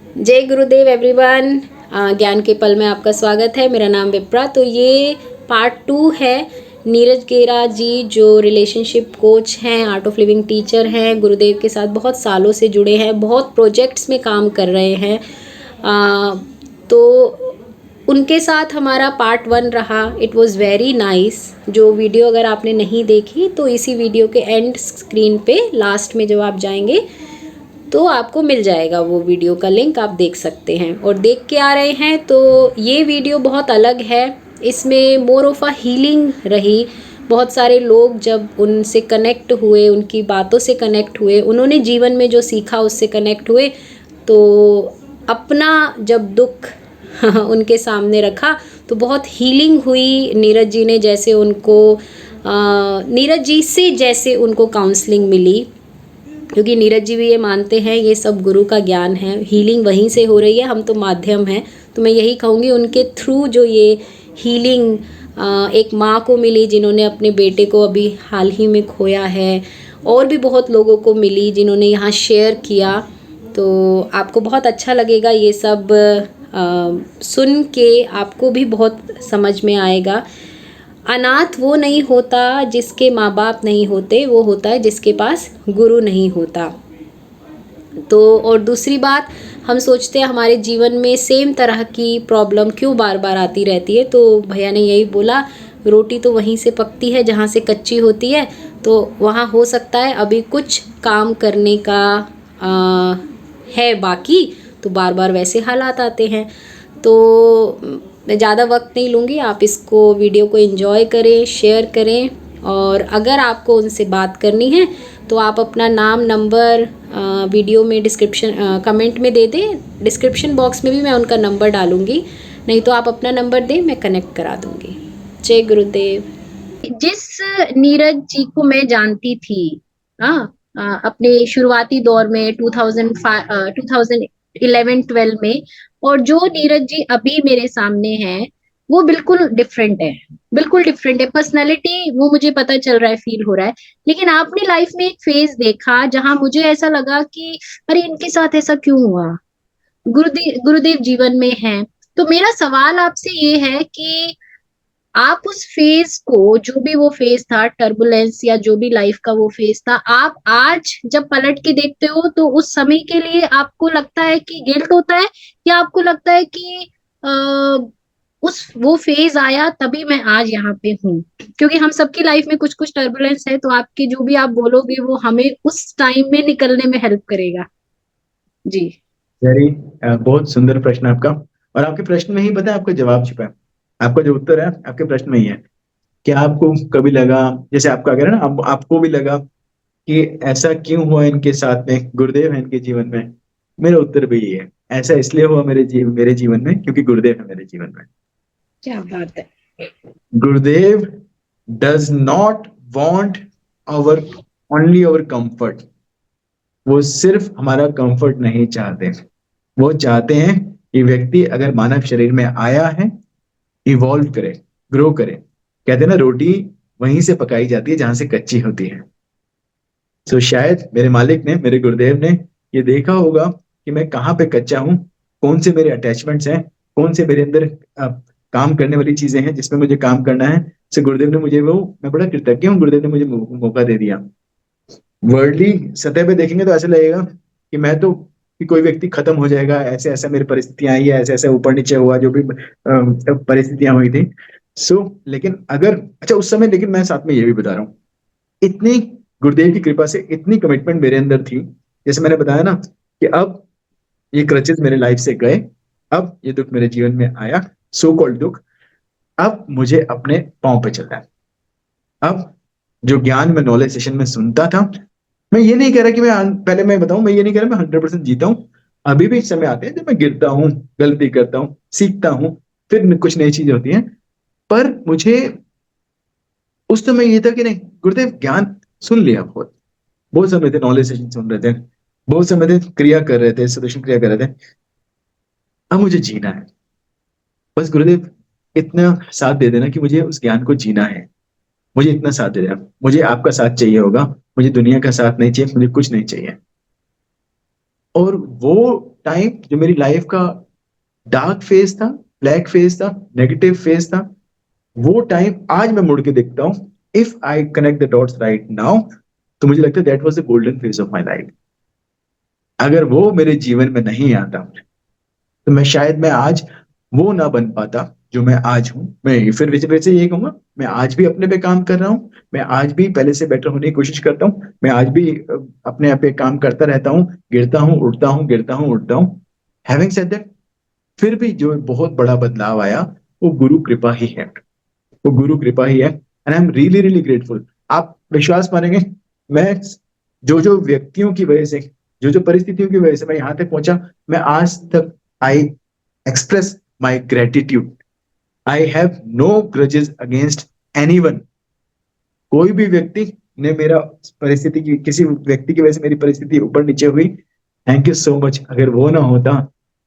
जय गुरुदेव एवरीवन। ज्ञान के पल में आपका स्वागत है। मेरा नाम विप्रा। तो ये पार्ट 2 है। नीरज गेरा जी जो रिलेशनशिप कोच हैं, आर्ट ऑफ लिविंग टीचर हैं, गुरुदेव के साथ बहुत सालों से जुड़े हैं, बहुत प्रोजेक्ट्स में काम कर रहे हैं। तो उनके साथ हमारा पार्ट 1 रहा। It was very nice. जो वीडियो अगर आपने नहीं देखी तो इसी वीडियो के एंड स्क्रीन पे लास्ट में जब आप जाएंगे तो आपको मिल जाएगा वो वीडियो का लिंक, आप देख सकते हैं। और देख के आ रहे हैं तो ये वीडियो बहुत अलग है। इसमें मोर ऑफ अ हीलिंग रही। बहुत सारे लोग जब उनसे कनेक्ट हुए, उनकी बातों से कनेक्ट हुए, उन्होंने जीवन में जो सीखा उससे कनेक्ट हुए, तो अपना जब दुख उनके सामने रखा तो बहुत हीलिंग हुई। नीरज जी ने जैसे उनको नीरज जी से जैसे उनको काउंसलिंग मिली, क्योंकि नीरज जी भी ये मानते हैं ये सब गुरु का ज्ञान है, हीलिंग वहीं से हो रही है, हम तो माध्यम हैं। तो मैं यही कहूँगी उनके थ्रू जो ये हीलिंग एक माँ को मिली जिन्होंने अपने बेटे को अभी हाल ही में खोया है, और भी बहुत लोगों को मिली जिन्होंने यहाँ शेयर किया। तो आपको बहुत अच्छा लगेगा ये सब सुन के, आपको भी बहुत समझ में आएगा। अनाथ वो नहीं होता जिसके माँ बाप नहीं होते, वो होता है जिसके पास गुरु नहीं होता। तो और दूसरी बात, हम सोचते हैं हमारे जीवन में सेम तरह की प्रॉब्लम क्यों बार बार आती रहती है। तो भैया ने यही बोला, रोटी तो वहीं से पकती है जहाँ से कच्ची होती है। तो वहाँ हो सकता है अभी कुछ काम करने का है बाकी, तो बार बार वैसे हालात आते हैं। तो मैं ज़्यादा वक्त नहीं लूँगी, आप इसको वीडियो को एंजॉय करें, शेयर करें। और अगर आपको उनसे बात करनी है तो आप अपना नाम, नंबर वीडियो में डिस्क्रिप्शन कमेंट में दे दें। डिस्क्रिप्शन बॉक्स में भी मैं उनका नंबर डालूँगी, नहीं तो आप अपना नंबर दें, मैं कनेक्ट करा दूँगी। जय गुरुदेव। जिस नीरज जी को मैं जानती थी हाँ अपने शुरुआती दौर में 2011-12 में, और जो नीरज जी अभी मेरे सामने हैं, वो बिल्कुल डिफरेंट है। बिल्कुल डिफरेंट है पर्सनैलिटी, वो मुझे पता चल रहा है, फील हो रहा है। लेकिन आपने लाइफ में एक फेज देखा जहां मुझे ऐसा लगा कि अरे इनके साथ ऐसा क्यों हुआ। गुरुदेव जीवन में है। तो मेरा सवाल आपसे ये है कि आप उस फेज को, जो भी वो फेज था, टर्बुलेंस या जो भी लाइफ का वो फेज था, आप आज जब पलट के देखते हो तो उस समय के लिए आपको लगता है कि गिल्ट होता है, या आपको लगता है कि आ, उस वो फेज आया तभी मैं आज यहाँ पे हूँ। क्योंकि हम सबकी लाइफ में कुछ कुछ टर्बुलेंस है, तो आपके जो भी आप बोलोगे वो हमें उस टाइम में निकलने में हेल्प करेगा। जी। वेरी बहुत सुंदर प्रश्न आपका। और आपके प्रश्न में ही पता है आपका जवाब छिपा है। आपका जो उत्तर है आपके प्रश्न में ही है कि आपको कभी लगा, जैसे आपका कह रहे हैं ना, आपको भी लगा कि ऐसा क्यों हुआ इनके साथ में, गुरुदेव है इनके जीवन में। मेरा उत्तर भी ये है, ऐसा इसलिए हुआ मेरे जीवन में क्योंकि गुरुदेव है मेरे जीवन में। क्या बात है। Gurudev does not want our only our comfort. वो सिर्फ हमारा कंफर्ट नहीं चाहते, वो चाहते हैं कि व्यक्ति अगर मानव शरीर में आया है, इवॉल्व करे, ग्रो करे। कहते हैं ना, रोटी वहीं से पकाई जाती है जहां से कच्ची होती है। तो शायद मेरे मालिक ने, मेरे गुरुदेव ने ये देखा होगा कि मैं कहाँ पे कच्चा हूँ, कौन से मेरे अटैचमेंट्स हैं, कौन से मेरे अंदर काम करने वाली चीजें हैं जिसमें मुझे काम करना है। से गुरुदेव ने मुझे वो, मैं बड़ा कृतज्ञ हूँ, गुरुदेव ने मुझे मौका दे दिया। वर्ल्डली सतह पे देखेंगे तो ऐसा लगेगा कि मैं तो, कि कोई व्यक्ति खत्म हो जाएगा, ऐसे ऐसा मेरी परिस्थितियां आई है, ऐसे ऐसे ऊपर नीचे हुआ, जो भी परिस्थितियां हुई थी। सो लेकिन अगर, अच्छा उस समय, लेकिन मैं साथ में ये भी बता रहा हूँ, इतनी गुरुदेव की कृपा से इतनी कमिटमेंट मेरे अंदर थी, जैसे मैंने बताया ना, कि अब ये क्रचेस मेरे लाइफ से गए, अब ये दुख मेरे जीवन में आया, सो कॉल्ड दुख, अब मुझे अपने पांव पे चलना है। अब जो ज्ञान मैं नॉलेज सेशन में सुनता था, मैं ये नहीं कह रहा कि पहले मैं बताऊं, मैं ये नहीं कह रहा मैं 100% जीता हूं। अभी भी समय आते हैं जब मैं गिरता हूं, गलती करता हूं, सीखता हूं, फिर कुछ नई चीजें होती हैं। पर मुझे उस समय ये था कि नहीं, गुरुदेव ज्ञान सुन लिया, बहुत बहुत समय थे नॉलेज सेशन सुन रहे थे, बहुत समय थे क्रिया कर रहे थे, सदर्शन क्रिया कर रहे थे। अब मुझे जीना है। बस गुरुदेव इतना साथ दे देना कि मुझे उस ज्ञान को जीना है। मुझे इतना साथ दे देना, मुझे आपका साथ चाहिए होगा, मुझे दुनिया का साथ नहीं चाहिए, मुझे कुछ नहीं चाहिए। और वो टाइम जो मेरी लाइफ का डार्क फेज था, ब्लैक फेज था, नेगेटिव फेज था, वो टाइम आज मैं मुड़ के देखता हूँ, if I connect the dots right now, तो मुझे लगता है that was the golden phase of my life. अगर वो मेरे जीवन में नहीं आता तो मैं शायद मैं आज वो ना बन पाता जो मैं आज हूँ। मैं फिर वैसे वैसे ये कहूंगा, मैं आज भी अपने पे काम कर रहा हूँ, मैं आज भी पहले से बेटर होने की कोशिश करता हूँ, मैं आज भी अपने आप पे काम करता रहता हूँ, गिरता हूँ उठता हूँ, गिरता हूँ उठता हूँ। हैविंग सेड दैट, फिर भी जो बहुत बड़ा बदलाव आया वो गुरु कृपा ही है, वो गुरु कृपा ही है, and I am really really grateful. आप विश्वास मानेंगे, मैं जो जो व्यक्तियों की वजह से, जो जो परिस्थितियों की वजह से मैं यहाँ तक पहुंचा, मैं आज तक I express my gratitude. I have no grudges against anyone. कोई भी व्यक्ति ने मेरा परिस्थिति की, किसी व्यक्ति की वजह से मेरी परिस्थिति ऊपर नीचे हुई, थैंक यू सो मच। अगर वो ना होता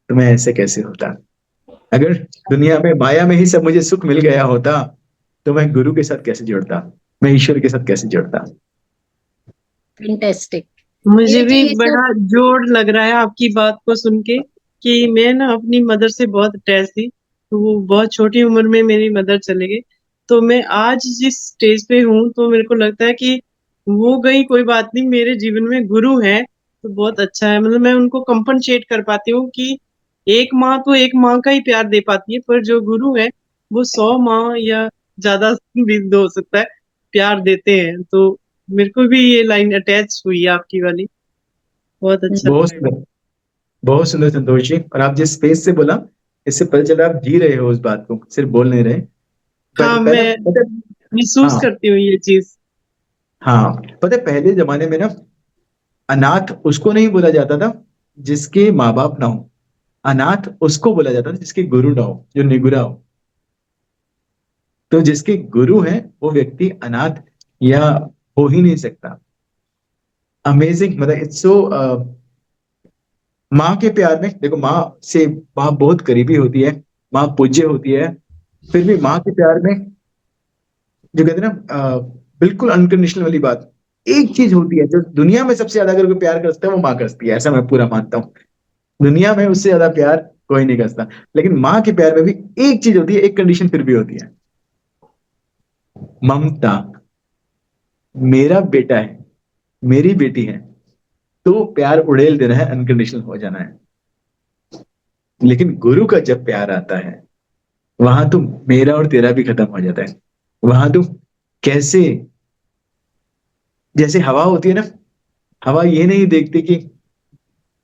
तो मैं ऐसे कैसे होता। अगर दुनिया में माया में ही सब मुझे सुख मिल गया होता तो मैं गुरु के साथ कैसे जुड़ता, मैं ईश्वर के साथ कैसे जुड़ता। फैंटास्टिक। ये मुझे भी देखिए ये बड़ा सब जोर लग रहा है आपकी बात को सुन के कि मैं ना अपनी मदर से बहुत अटैच थी। तो वो बहुत छोटी उम्र में मेरी मदर चले गए। तो मैं आज जिस स्टेज पे हूँ तो मेरे को लगता है कि वो गई कोई बात नहीं, मेरे जीवन में गुरु है तो बहुत अच्छा है। मतलब मैं उनको कंपनसेट कर पाती हूँ कि एक माँ तो एक माँ का ही प्यार दे पाती है, पर जो गुरु है वो 100 माँ या ज्यादा भी हो सकता है प्यार देते हैं। तो मेरे को भी ये लाइन अटैच हुई है आपकी वाली, बहुत अच्छा बहुत लगा। सुंदर, बहुत सुंदर संतोष जी। और आप जिस स्पेस से बोला, इससे पता चला आप जी रहे हो उस बात को, सिर्फ बोल नहीं रहे। हाँ, पहले मैं पता, महसूस हाँ करती हूँ ये चीज। हाँ, पता है पहले जमाने में ना अनाथ उसको नहीं बोला जाता था जिसके माँ बाप ना हो, अनाथ उसको बोला जाता था जिसके गुरु ना हो, जो निगुरा हो। तो जिसके गुरु हैं वो व्यक्ति अनाथ या हो ही नहीं सकता। अमेजिंग, मतलब इट्स सो, माँ के प्यार में देखो, माँ से, माँ बहुत करीबी होती है, माँ पूज्य होती है, फिर भी माँ के प्यार में जो कहते हैं ना, बिल्कुल अनकंडीशनल वाली बात, एक चीज होती है जो दुनिया में सबसे ज्यादा अगर कोई प्यार करता है वो माँ करती है, ऐसा मैं पूरा मानता हूँ। दुनिया में उससे ज्यादा प्यार कोई नहीं करता। लेकिन माँ के प्यार में भी एक चीज होती है, एक कंडीशन फिर भी होती है, ममता। मेरा बेटा है, मेरी बेटी है, तो प्यार उड़ेल देना है, अनकंडीशनल हो जाना है। लेकिन गुरु का जब प्यार आता है, वहां तो मेरा और तेरा भी खत्म हो जाता है। वहां तो कैसे, जैसे हवा होती है ना, हवा ये नहीं देखती कि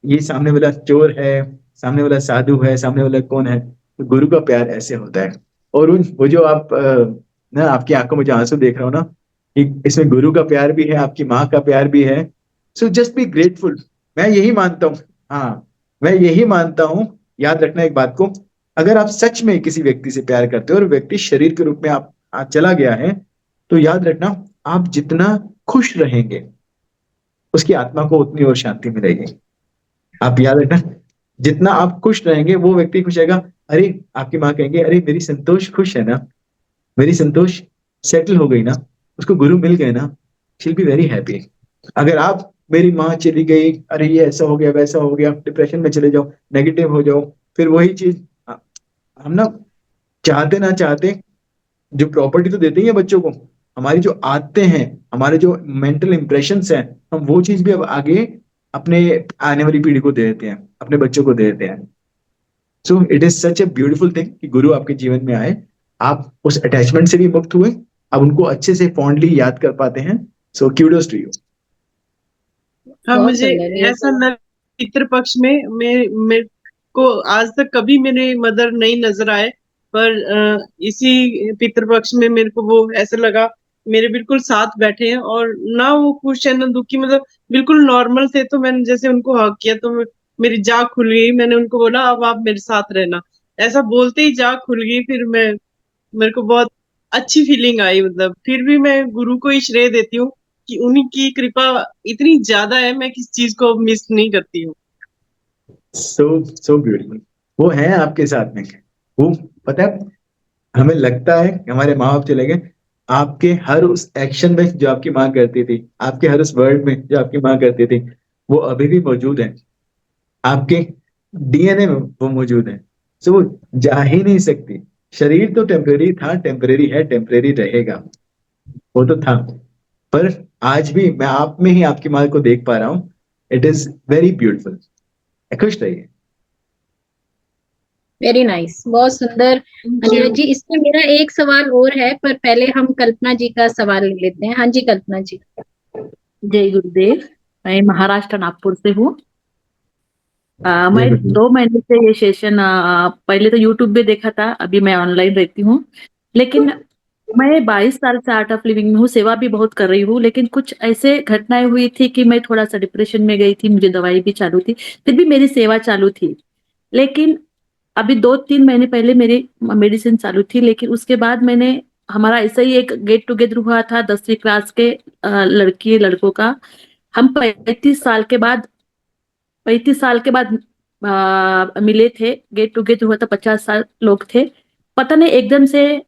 ये सामने वाला चोर है, सामने वाला साधु है, सामने वाला कौन है। तो गुरु का प्यार ऐसे होता है। और उन वो जो आप ना आपकी आंखों में जो आंसू देख रहा हो ना, कि इसमें गुरु का प्यार भी है, आपकी माँ का प्यार भी है। So just be grateful. मैं यही मानता हूँ, हाँ, मैं यही मानता हूँ। याद रखना एक बात को, अगर आप सच में किसी व्यक्ति से प्यार करते हो और व्यक्ति शरीर के रूप में आप चला गया है, तो याद रखना, आप जितना खुश रहेंगे उसकी आत्मा को उतनी और शांति मिलेगी। आप याद रखना, जितना आप खुश रहेंगे वो व्यक्ति खुश रहेगा। अरे, आपकी माँ कहेंगे, अरे मेरी संतोष खुश है ना, मेरी संतोष सेटल हो गई ना, उसको गुरु मिल गए ना, she will be very happy. अगर आप, मेरी माँ चली गई, अरे ये ऐसा हो गया वैसा हो गया, डिप्रेशन में चले जाओ, नेगेटिव हो जाओ, फिर वही चीज हम ना, चाहते ना चाहते, जो प्रॉपर्टी तो देते ही है बच्चों को, हमारी जो आदतें हैं, हमारे जो मेंटल इंप्रेशंस हैं, हम वो चीज भी अब आगे अपने आने वाली पीढ़ी को दे देते हैं, अपने बच्चों को दे देते हैं। So it is such a beautiful thing कि गुरु आपके जीवन में आए, आप उस अटैचमेंट से भी मुक्त हुए, अब उनको अच्छे से फॉन्डली याद कर पाते हैं। सो क्यूडोस टू यू। हाँ, बहुत मुझे सुंदर ये ऐसा सब। लग, पितृ पक्ष में मेरे को आज तक कभी मेरे मदर नहीं नजर आए, पर इसी पितृ पक्ष में मेरे को वो ऐसा लगा मेरे बिल्कुल साथ बैठे हैं, और ना वो खुश है ना दुखी, मतलब बिल्कुल नॉर्मल थे। तो मैंने जैसे उनको हक किया तो मेरी जाग खुल गई। मैंने उनको बोला अब आप मेरे साथ रहना, ऐसा बोलते ही जाग खुल गई। फिर मेरे को बहुत अच्छी फीलिंग आई। मतलब फिर भी मैं गुरु को ही श्रेय देती हूँ कि उन्हीं की कृपा इतनी ज्यादा है, मैं किस चीज को मिस नहीं करती हूँ। सो सो ब्यूटीफुल, वो है आपके साथ में। वो, पता है, हमें लगता है कि हमारे माँ बाप चले गए, आपके हर उस एक्शन में जो आपकी माँ करती थी, आपके हर उस वर्ड में जो आपकी माँ करती थी, वो अभी भी मौजूद है। आपके डीएनए में वो मौजूद है। सो वो जा ही नहीं सकती। शरीर तो टेम्परेरी था, टेम्परेरी है, टेम्परेरी रहेगा, वो तो था। पर आज भी मैं आप में ही आपकी माँ को देख पा रहा हूँ। It is very beautiful. खुश रहिए। वेरी नाइस, बहुत सुंदर। Thank Neeraj you. जी, इसमें मेरा एक सवाल और है, पर पहले हम कल्पना जी का सवाल ले लेते हैं। हाँ जी, कल्पना जी। जय गुरुदेव। मैं महाराष्ट्र नागपुर से हूँ। जय मैं गुरु। 2 महीने से ये सेशन पहले तो यूट्यूब पे देखा था, अभी मैं ऑनलाइन रहती हूँ। लेकिन मैं 22 साल से आर्ट ऑफ लिविंग में हूँ, सेवा भी बहुत कर रही हूँ, लेकिन कुछ ऐसे घटनाएं हुई थी कि मैं थोड़ा सा डिप्रेशन में गई थी, मुझे दवाई भी चालू थी, फिर भी मेरी सेवा चालू थी। लेकिन अभी 2-3 महीने पहले मेरी मेडिसिन चालू थी, लेकिन उसके बाद मैंने हमारा ऐसा ही एक गेट टुगेदर हुआ था 10वीं क्लास के लड़की लड़कों का। हम 35 साल के बाद मिले थे, गेट टुगेदर हुआ था, 50 साल लोग थे। पता नहीं एकदम से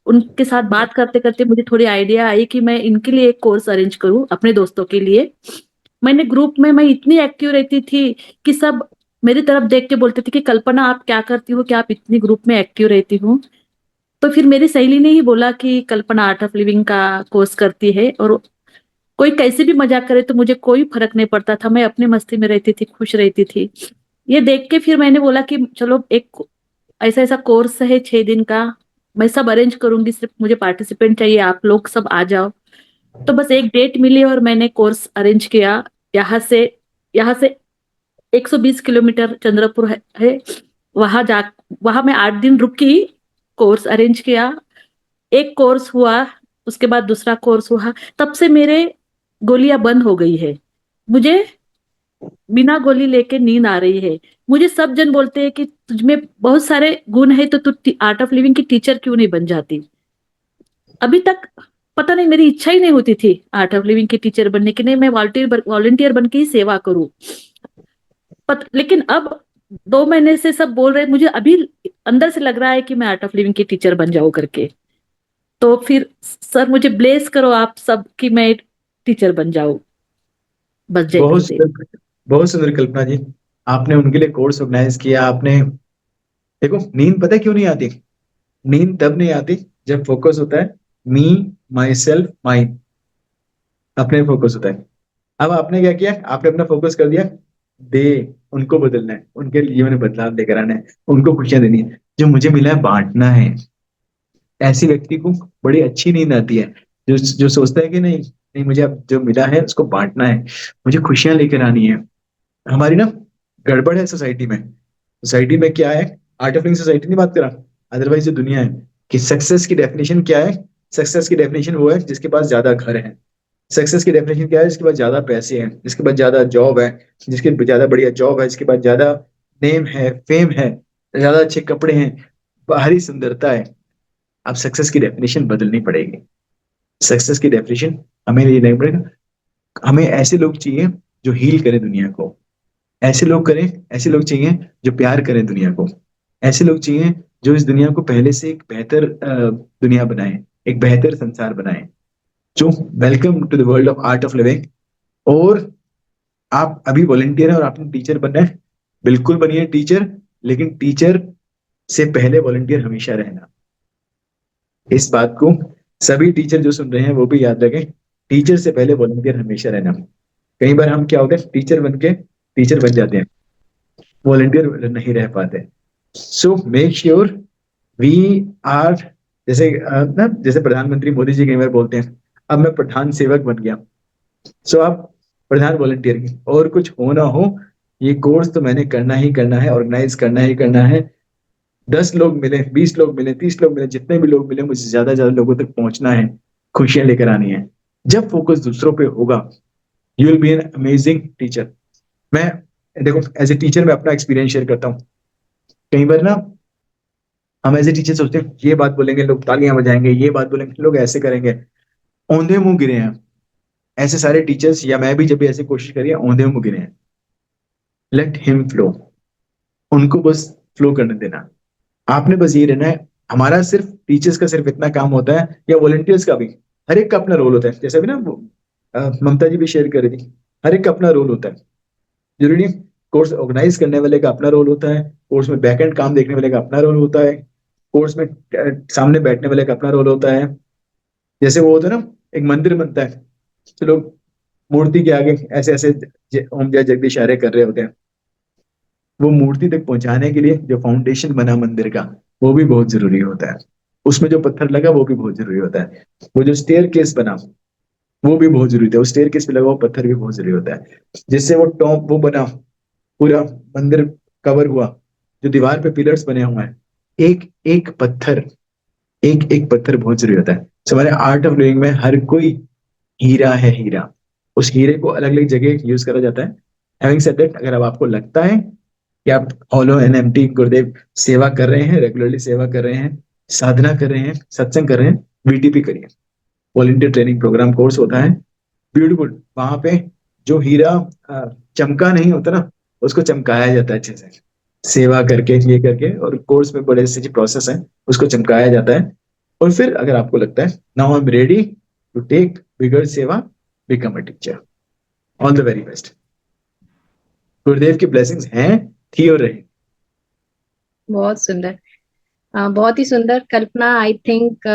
उनके साथ बात करते करते मुझे थोड़ी आइडिया आई कि मैं इनके लिए एक कोर्स अरेंज करूं अपने दोस्तों के लिए। मैंने ग्रुप में मैं इतनी एक्टिव रहती थी कि सब मेरी तरफ देख के बोलते थे कि कल्पना आप क्या करती हो, क्या आप इतनी ग्रुप में एक्टिव रहती हो। तो फिर मेरी सहेली ने ही बोला कि कल्पना आर्ट ऑफ लिविंग का कोर्स करती है, और कोई कैसे भी मजाक करे तो मुझे कोई फर्क नहीं पड़ता था, मैं अपनी मस्ती में रहती थी, खुश रहती थी। ये देख के फिर मैंने बोला कि चलो एक ऐसा ऐसा कोर्स है 6 दिन का, मैं सब अरेंज करूंगी, सिर्फ मुझे पार्टिसिपेंट चाहिए, आप लोग सब आ जाओ। तो बस एक डेट मिली और मैंने कोर्स अरेंज किया। यहाँ से 120 किलोमीटर चंद्रपुर है। वहां जा वहां मैं 8 दिन रुकी, कोर्स अरेंज किया, एक कोर्स हुआ, उसके बाद दूसरा कोर्स हुआ। तब से मेरे गोलियां बंद हो गई है, मुझे बिना गोली लेके नींद आ रही है। मुझे सब जन बोलते हैं कि तुझमें बहुत सारे गुण है, तो तू आर्ट ऑफ लिविंग की टीचर क्यों नहीं बन जाती। अभी तक पता नहीं, मेरी इच्छा ही नहीं होती थी आर्ट ऑफ लिविंग की टीचर बनने की, नहीं मैं वॉलंटियर वॉलंटियर बन के ही सेवा करूं। लेकिन अब 2 महीने से सब बोल रहे हैं, मुझे अभी अंदर से लग रहा है कि मैं आर्ट ऑफ लिविंग की टीचर बन जाऊं करके। तो फिर सर मुझे ब्लेस करो आप सब कि मैं टीचर बन जाऊं। बस जय बहुत गुरुदेव। सुंदर, बहुत सुंदर कल्पना जी। आपने उनके लिए कोर्स ऑर्गेनाइज किया आपने। देखो, नींद पता है क्यों नहीं आती? नींद तब नहीं आती जब फोकस होता है मी, माई सेल्फ, माई, अपने फोकस होता है। अब आपने क्या किया? आपने अपना फोकस कर दिया दे, उनको बदलना है, उनके जीवन में बदलाव लेकर आना है, उनको खुशियां देनी है। जो मुझे मिला है बांटना है। ऐसी व्यक्ति को बड़ी अच्छी नींद आती है, जो जो सोचता है कि नहीं नहीं, मुझे अब जो मिला है उसको बांटना है, मुझे खुशियां लेकर आनी है। हमारी ना गड़बड़ है सोसाइटी में। सोसाइटी में क्या है? आर्ट ऑफ लिविंग सोसाइटी नहीं बात करा, अदरवाइज जो दुनिया है कि सक्सेस की डेफिनेशन क्या है। सक्सेस की डेफिनेशन वो है जिसके पास ज्यादा घर है। सक्सेस की डेफिनेशन क्या है? जिसके पास ज्यादा पैसे हैं, जिसके पास ज्यादा जॉब है, जिसके ज्यादा बढ़िया जॉब है, जिसके पास ज्यादा नेम है, फेम है, ज्यादा अच्छे कपड़े हैं, बाहरी सुंदरता है। अब सक्सेस की डेफिनेशन बदलनी पड़ेगी। सक्सेस की डेफिनेशन हमें ये नहीं पड़ेगा। हमें ऐसे लोग चाहिए जो हील करें दुनिया को। ऐसे लोग करें, ऐसे लोग चाहिए जो प्यार करें दुनिया को। ऐसे लोग चाहिए जो इस दुनिया को पहले से एक बेहतर दुनिया बनाए, एक बेहतर संसार बनाए। जो welcome to the world of Art of Living. और आप अभी वॉलंटियर हैं और आपने टीचर बनना है, बिल्कुल बनिए टीचर। लेकिन टीचर से पहले वॉलंटियर हमेशा रहना। इस बात को सभी टीचर जो सुन रहे हैं वो भी याद रखें। टीचर से पहले वॉलंटियर हमेशा रहना। कई बार हम क्या होते हैं, टीचर बन के टीचर बन जाते हैं, वॉलंटियर नहीं रह पाते। So make sure we are, जैसे ना, जैसे प्रधानमंत्री मोदी जी कई बार बोलते हैं अब मैं प्रधान सेवक बन गया। सो आप प्रधान वॉलंटियर की, और कुछ हो ना हो, ये कोर्स तो मैंने करना ही करना है, ऑर्गेनाइज करना ही करना है। 10 लोग मिले, 20 लोग मिले, 30 लोग मिले, जितने भी लोग मिले, मुझे ज्यादा से ज्यादा लोगों तक पहुंचना है, खुशियां लेकर आनी है। जब फोकस दूसरों पे होगा, you will be an amazing teacher. मैं, देखो, एज ए टीचर मैं अपना एक्सपीरियंस शेयर करता हूँ। कई बार ना हम एज ए टीचर सोचते हैं ये बात बोलेंगे लोग तालियां बजाएंगे, ये बात बोलेंगे लोग ऐसे करेंगे, औंधे मुंह गिरे हैं। ऐसे सारे टीचर्स, या मैं भी जब भी ऐसी कोशिश करी है, औंधे मुंह गिरे हैं। लेट हिम फ्लो, उनको बस फ्लो करने देना। आपने बस ये रहना है। हमारा सिर्फ टीचर्स का सिर्फ इतना काम होता है, या वॉलंटियर्स का भी, हर एक का अपना रोल होता है। जैसे अभी ना ममता जी भी शेयर कर रही थी, हर एक का अपना रोल होता है। जरूरी नहीं कोर्स ऑर्गेनाइज करने वाले का अपना रोल होता है, कोर्स में बैक एंड काम देखने वाले का अपना रोल होता है, कोर्स में सामने बैठने वाले का अपना रोल होता है। जैसे वो होता है ना, एक मंदिर बनता है तो लोग मूर्ति के आगे ऐसे ऐसे ओम जय जगदीश आर्य कर रहे होते हैं। वो मूर्ति तक पहुंचाने के लिए जो फाउंडेशन बना मंदिर का, वो भी बहुत जरूरी होता है। उसमें जो पत्थर लगा वो भी बहुत जरूरी होता है। वो जो स्टेयर केस बना वो भी बहुत जरूरी था, उस स्टेयर केस पे लगा हुआ पत्थर भी बहुत जरूरी होता है। जिससे वो टॉप वो बना, पूरा मंदिर कवर हुआ, जो दीवार पे पिलर्स बने हुए हैं, एक एक पत्थर, एक एक पत्थर बहुत जरूरी होता है। So, हमारे आर्ट ऑफ लिविंग में हर कोई हीरा है, हीरा। उस हीरे को अलग अलग जगह यूज करा जाता है। हैविंग सेड दैट, अगर अब आपको लगता है कि आप हॉलो एनएमटी गुरुदेव सेवा कर रहे हैं, रेगुलरली सेवा कर रहे हैं, साधना कर रहे हैं, सत्संग कर रहे हैं, वीटीपी करिए। वॉलंटियर ट्रेनिंग प्रोग्राम कोर्स होता है, ब्यूटीफुल। वहां पे जो हीरा चमका नहीं होता ना, उसको चमकाया जाता है अच्छे से, सेवा करके, ये करके। और कोर्स में बड़े से प्रोसेस है, उसको चमकाया जाता है। और फिर अगर आपको लगता है now I am ready to take bigger सेवा, become a teacher. All the very best. Gurudev की ब्लेसिंग्स हैं, थी और रही। बहुत सुंदर। बहुत ही सुंदर कल्पना। आई थिंक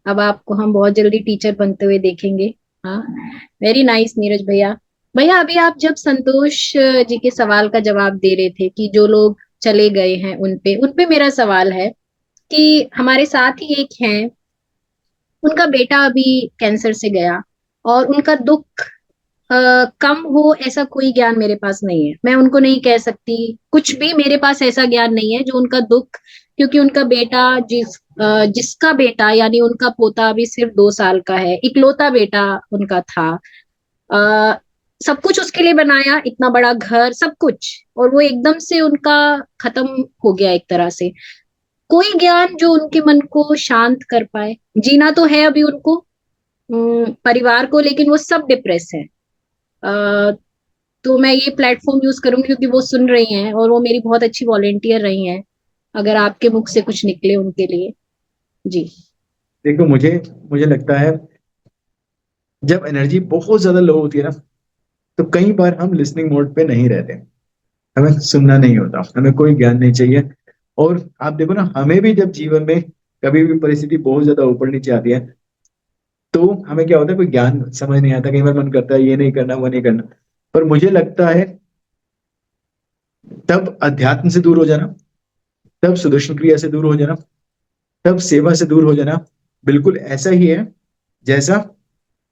अब आपको हम बहुत जल्दी टीचर बनते हुए देखेंगे। हाँ, वेरी नाइस नीरज भैया। भैया अभी आप जब संतोष जी के सवाल का जवाब दे रहे थे कि जो लोग चले गए हैं उन पे मेरा सवाल है कि हमारे साथ ही एक हैं, उनका बेटा अभी कैंसर से गया और उनका दुख कम हो ऐसा कोई ज्ञान मेरे पास नहीं है। मैं उनको नहीं कह सकती कुछ भी, मेरे पास ऐसा ज्ञान नहीं है जो उनका दुख, क्योंकि उनका बेटा जिसका बेटा यानी उनका पोता अभी सिर्फ 2 साल का है, इकलौता बेटा उनका था। अ, सब कुछ उसके लिए बनाया, इतना बड़ा घर, सब कुछ, और वो एकदम से उनका खत्म हो गया एक तरह से। कोई ज्ञान जो उनके मन को शांत कर पाए। जीना तो है अभी उनको, परिवार को, लेकिन वो सब डिप्रेस है। अ, तो मैं ये प्लेटफॉर्म यूज करूंगी क्योंकि वो सुन रही हैं और वो मेरी बहुत अच्छी वॉलेंटियर रही हैं। अगर आपके मुख से कुछ निकले उनके लिए। जी। देखो, मुझे मुझे लगता है जब एनर्जी बहुत ज्यादा लो होती है ना, तो कई बार हम लिसनिंग मोड पे नहीं रहते, हमें सुनना नहीं होता, हमें कोई ज्ञान नहीं चाहिए। और आप देखो ना, हमें भी जब जीवन में कभी भी परिस्थिति बहुत ज्यादा ऊपर नीचे आती है, तो हमें क्या होता है, कोई ज्ञान समझ नहीं आता। कई बार मन करता है ये नहीं करना, वो नहीं करना। पर मुझे लगता है तब अध्यात्म से दूर हो जाना, तब सुदर्शन क्रिया से दूर हो जाना, तब सेवा से दूर हो जाना, बिल्कुल ऐसा ही है जैसा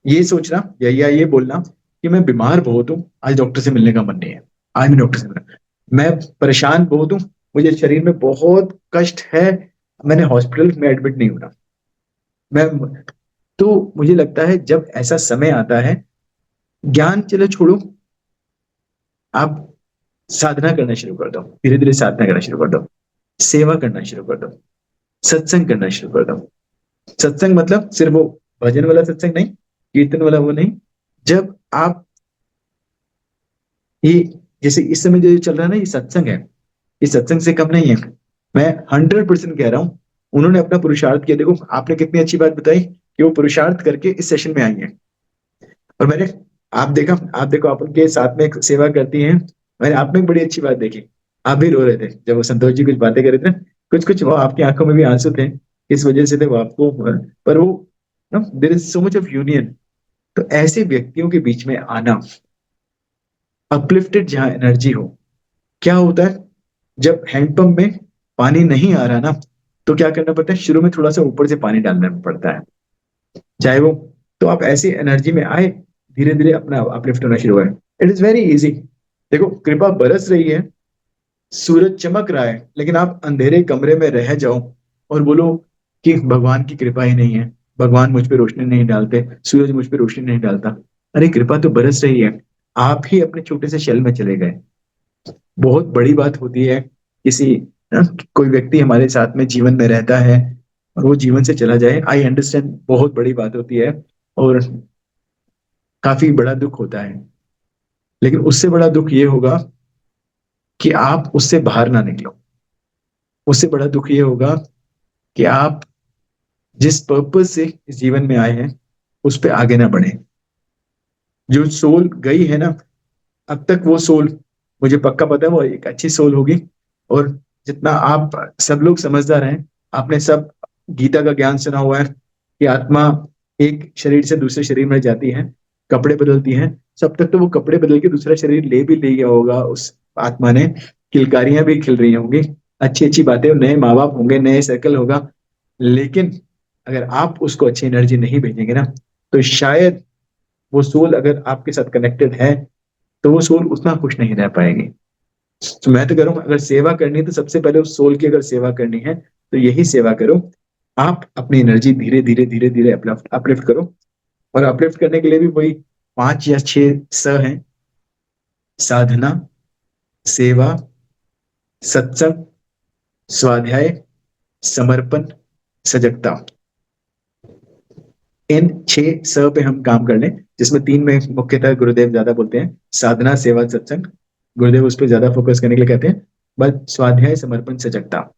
ये सोचना या ये बोलना कि मैं बीमार बहुत हूँ, आज डॉक्टर से मिलने का मन नहीं है, आज मैं डॉक्टर से मिलना। मैं परेशान बहुत हूँ, मुझे शरीर में बहुत कष्ट है, मैंने हॉस्पिटल में एडमिट नहीं होना। मैं तो मुझे लगता है जब ऐसा समय आता है, ज्ञान चलो छोड़ो, आप साधना करना शुरू कर दो, धीरे धीरे साधना करना शुरू कर दो, सेवा करना शुरू कर दो, सत्संग करना शुरू कर दो। सत्संग मतलब सिर्फ वो भजन वाला सत्संग नहीं, कीर्तन वाला वो नहीं। जब आप ये, जैसे इस समय जो चल रहा है ना, ये सत्संग है, ये सत्संग से कम नहीं है। मैं 100% कह रहा हूँ, उन्होंने अपना पुरुषार्थ किया। देखो, आपने कितनी अच्छी बात बताई कि वो पुरुषार्थ करके इस सेशन में आई है। और मैंने, आप देखो, आप उनके साथ में एक सेवा करती हैं। मैंने आप में एक बड़ी अच्छी बात देखी, आप भी रो रहे थे जब वो संतोष जी कुछ बातें कर रहे थे ना, कुछ कुछ वो आपकी आंखों में भी आंसू थे, इस वजह से थे वो आपको। पर वो, there is so much of union. तो ऐसे व्यक्तियों के बीच में आना, अपलिफ्टेड जहां एनर्जी हो, क्या होता है जब हैंडपंप में पानी नहीं आ रहा ना, तो क्या करना पड़ता है, शुरू में थोड़ा सा ऊपर से पानी डालना पड़ता है, चाहे वो। तो आप ऐसी एनर्जी में आए, धीरे धीरे अपना अपलिफ्ट होना शुरू करें। It is very easy. देखो, कृपा बरस रही है, सूरज चमक रहा है, लेकिन आप अंधेरे कमरे में रह जाओ और बोलो कि भगवान की कृपा ही नहीं है, भगवान मुझ पे रोशनी नहीं डालते, सूरज मुझ पे रोशनी नहीं डालता। अरे, कृपा तो बरस रही है, आप ही अपने छोटे से शेल में चले गए। बहुत बड़ी बात होती है किसी, कोई व्यक्ति हमारे साथ में जीवन में रहता है और वो जीवन से चला जाए। आई अंडरस्टैंड, बहुत बड़ी बात होती है और काफी बड़ा दुख होता है। लेकिन उससे बड़ा दुख ये होगा कि आप उससे बाहर ना निकलो। उससे बड़ा दुख ये होगा कि आप जिस पर्पस से इस जीवन में आए हैं उस पे आगे ना बढ़े। जो सोल गई है ना, अब तक वो सोल मुझे पक्का पता है वो एक अच्छी सोल होगी। और जितना आप सब लोग समझदार हैं, आपने सब गीता का ज्ञान सुना हुआ है कि आत्मा एक शरीर से दूसरे शरीर में जाती है, कपड़े बदलती है। सब तक तो वो कपड़े बदल के दूसरा शरीर ले भी लिया होगा उस आत्मा ने, किलकारियां भी खिल रही होंगी, अच्छी अच्छी बातें, नए माँ बाप होंगे, नए सर्कल होगा। लेकिन अगर आप उसको अच्छी एनर्जी नहीं भेजेंगे ना, तो शायद वो सोल अगर आपके साथ कनेक्टेड है, तो वो सोल उतना खुश नहीं रह पाएगी। तो मैं तो करूँ, अगर सेवा करनी है तो सबसे पहले उस सोल की अगर सेवा करनी है तो यही सेवा करो। आप अपनी एनर्जी धीरे धीरे धीरे धीरे अपलिफ्ट अपलिफ्ट करो। और अपलिफ्ट करने के लिए भी वही 5 या 6 हैं: साधना, सेवा, सत्संग, स्वाध्याय, समर्पण, सजगता। इन 6 पे हम काम कर लें, जिसमें 3 में मुख्यतः गुरुदेव ज्यादा बोलते हैं: साधना, सेवा, सत्संग। गुरुदेव उस पर ज्यादा फोकस करने के लिए कहते हैं। बस स्वाध्याय, समर्पण, सजगता,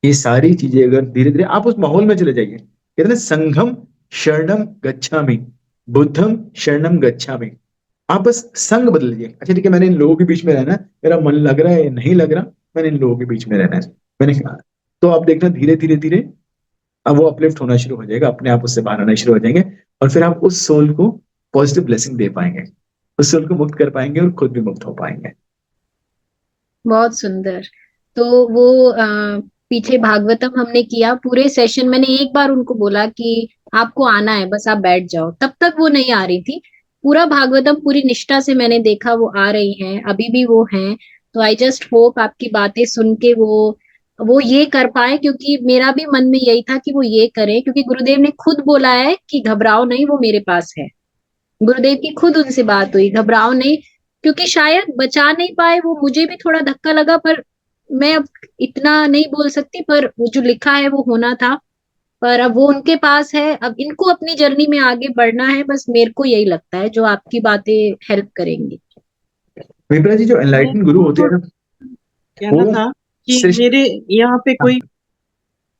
ये सारी चीजें अगर धीरे धीरे आप उस माहौल में चले जाइए। कहते हैं संघम शरणम गच्छामि, बुद्धम शरणम गच्छामि। आप बस संग बदल लीजिए। अच्छा ठीक है, मैंने इन लोगों के बीच में रहना है, मेरा मन लग रहा है या नहीं लग रहा, मैंने इन लोगों के बीच में रहना है, मैंने कहा। तो आप देखना धीरे धीरे धीरे अब वो अपलिफ्ट होना शुरू हो जाएगा, अपने आप उससे बाहर आना शुरू हो जाएंगे। और फिर आप उस सोल को पॉजिटिव ब्लेसिंग दे पाएंगे, उस सोल को मुक्त कर पाएंगे और खुद भी मुक्त हो पाएंगे। बहुत सुंदर। तो वो पीछे भागवतम हमने किया पूरे सेशन, मैंने एक बार उनको बोला कि आपको आना है, बस आप बैठ जाओ, तब तक वो नहीं आ रही थी। पूरा भागवतम पूरी निष्ठा से मैंने देखा, वो आ रही हैं, अभी भी वो हैं। तो आई जस्ट होप आपकी बातें सुन के वो ये कर पाए, क्योंकि मेरा भी मन में यही था कि वो ये करें, क्योंकि गुरुदेव ने खुद बोला है कि घबराओ नहीं, वो मेरे पास है। गुरुदेव की खुद उनसे बात हुई, घबराओ नहीं। क्योंकि शायद बचा नहीं पाए वो, मुझे भी थोड़ा धक्का लगा, पर मैं अब इतना नहीं बोल सकती, पर वो जो लिखा है वो होना था। पर अब वो उनके पास है, अब इनको अपनी जर्नी में आगे बढ़ना है, बस मेरे को यही लगता है, जो आपकी बातें हेल्प करेंगी। विप्रा जी, जो एनलाइटन गुरु होते हैं ना, कहना वो था कि सृष्टि, मेरे यहाँ पे कोई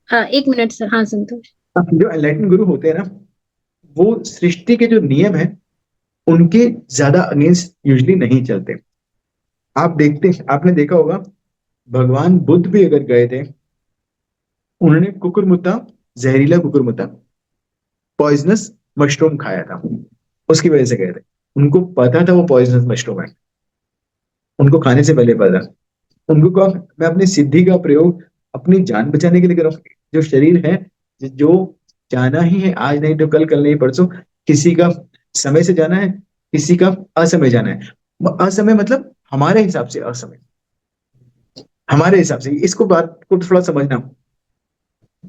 हाँ, एक मिनट सर। हाँ संतोष। जो एनलाइटन गुरु होते हैं ना, वो सृष्टि के जो नियम है उनके ज्यादा अगेंस्ट यूजली नहीं चलते। आप देखते, आपने देखा होगा, भगवान बुद्ध भी अगर गए थे, उन्होंने कुकुरमुत्ता, जहरीला कुकुरमुत्ता, पॉइजनस मशरूम खाया था, उसकी वजह से गए थे। उनको पता था वो पॉइजनस मशरूम है, उनको खाने से पहले पता। उनको कहा मैं अपनी सिद्धि का प्रयोग अपनी जान बचाने के लिए करूँ। जो शरीर है, जो जाना ही है, आज नहीं तो कल, कल नहीं परसों, किसी का समय से जाना है, किसी का असमय जाना है। असमय मतलब हमारे हिसाब से असमय, हमारे हिसाब से। इसको बात को थोड़ा समझना।